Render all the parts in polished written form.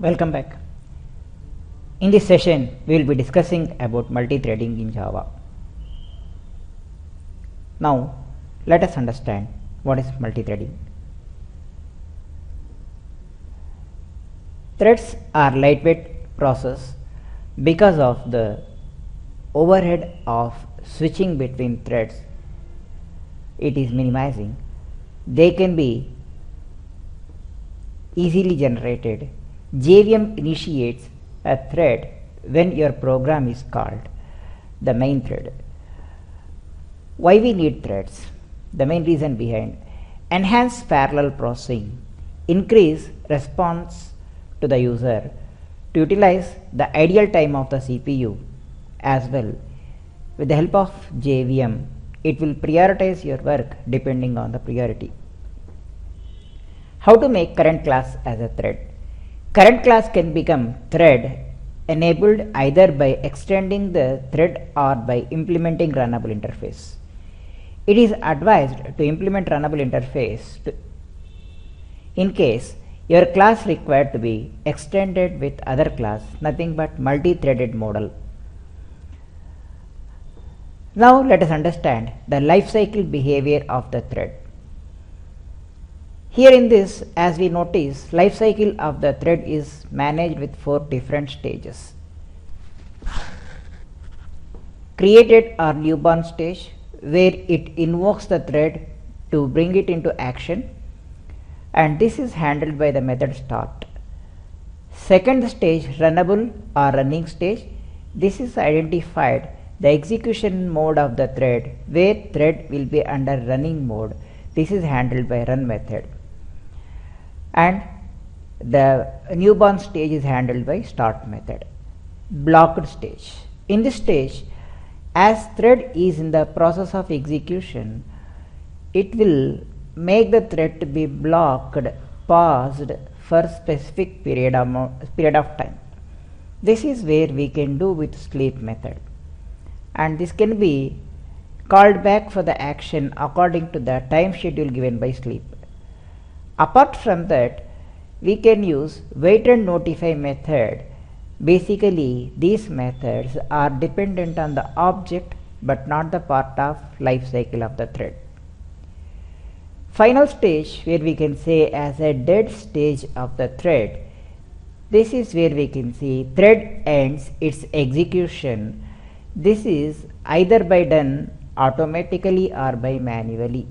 Welcome back. In this session, we will be discussing about multi-threading in Java. Now, let us understand what is multi-threading. Threads are lightweight process because of the overhead of switching between threads. It is minimizing. They can be easily generated. JVM initiates a thread when your program is called, the main thread. Why we need threads? The main reason behind: enhance parallel processing, increase response to the user, to utilize the ideal time of the CPU as well. With the help of JVM, it will prioritize your work depending on the priority. How to make current class as a thread? Current class can become thread enabled either by extending the thread or by implementing runnable interface. It is advised to implement runnable interface in case your class required to be extended with other class, nothing but multi-threaded model. Now let us understand the lifecycle behavior of the thread. Here in this, as we notice, lifecycle of the thread is managed with 4 different stages. Created or newborn stage, where it invokes the thread to bring it into action, and this is handled by the method start. Second stage, runnable or running stage. This is identified the execution mode of the thread, where thread will be under running mode. This is handled by run method. And the newborn stage is handled by start method. Blocked stage. In this stage, as thread is in the process of execution, it will make the thread to be blocked, paused for specific period of time. This is where we can do with sleep method, and this can be called back for the action according to the time schedule given by sleep. Apart from that, we can use wait and notify method. Basically, these methods are dependent on the object but not the part of life cycle of the thread. Final stage, where we can say as a dead stage of the thread. This is where we can see thread ends its execution. This is either by done automatically or by manually.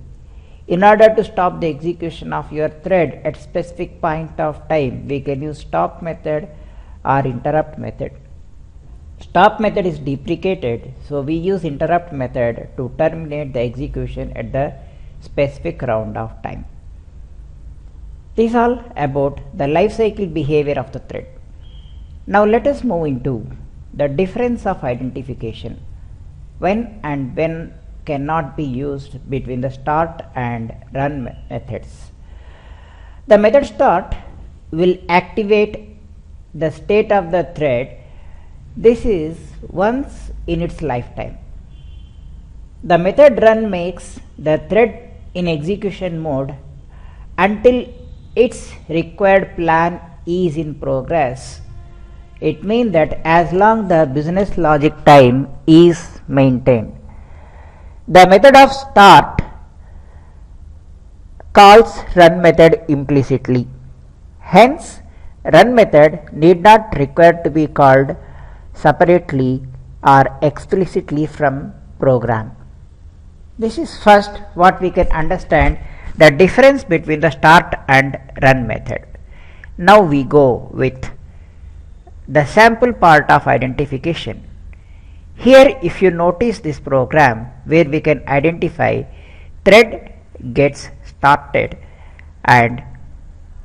In order to stop the execution of your thread at specific point of time, we can use stop method or interrupt method. Stop method is deprecated, so we use interrupt method to terminate the execution at the specific round of time. This is all about the life cycle behavior of the thread. Now let us move into the difference of identification. When and when cannot be used between the start and run methods. The method start will activate the state of the thread. This is once in its lifetime. The method run makes the thread in execution mode until its required plan is in progress. It means that as long the business logic time is maintained. The method of start calls run method implicitly. Hence, run method need not require to be called separately or explicitly from program. This is first what we can understand, the difference between the start and run method. Now we go with the sample part of identification. Here, if you notice this program where we can identify thread gets started and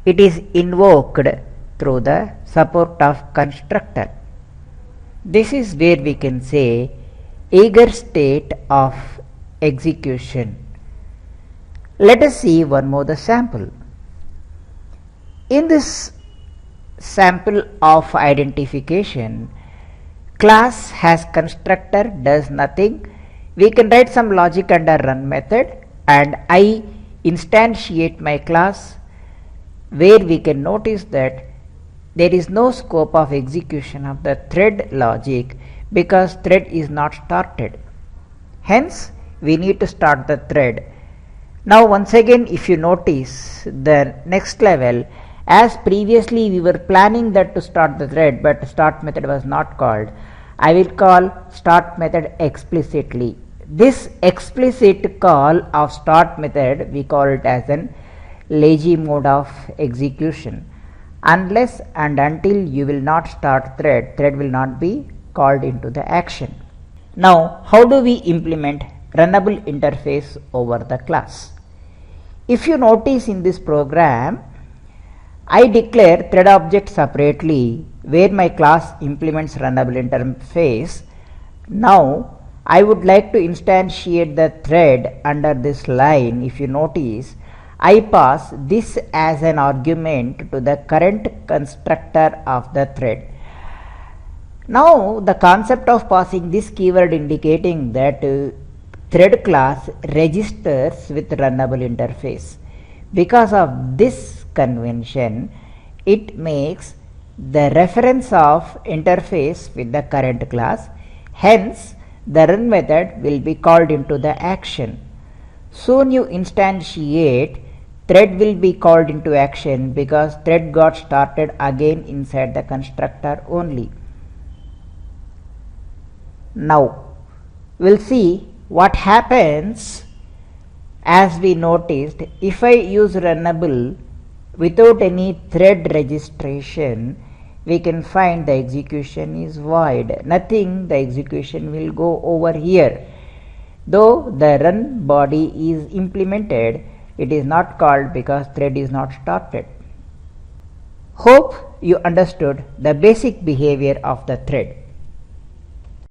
it is invoked through the support of constructor. This is where we can say eager state of execution. Let us see one more the sample. In this sample of identification, class has constructor does nothing. We can write some logic under run method and I instantiate my class, where we can notice that there is no scope of execution of the thread logic because thread is not started. Hence, we need to start the thread. Now once again, if you notice the next level, as previously we were planning that to start the thread, but start method was not called, I will call start method explicitly. This explicit call of start method, we call it as an lazy mode of execution. Unless and until you will not start thread, thread will not be called into the action. Now, how do we implement runnable interface over the class? If you notice in this program, I declare thread object separately where my class implements runnable interface. Now, I would like to instantiate the thread under this line. If you notice, I pass this as an argument to the current constructor of the thread. Now, the concept of passing this keyword indicating that thread class registers with runnable interface. Because of this convention, it makes the reference of interface with the current class. Hence, the run method will be called into the action. Soon you instantiate, thread will be called into action because thread got started again inside the constructor only. Now, we'll see what happens as we noticed if I use runnable without any thread registration. We can find the execution is void. Nothing, the execution will go over here. Though the run body is implemented, it is not called because thread is not started. Hope you understood the basic behavior of the thread.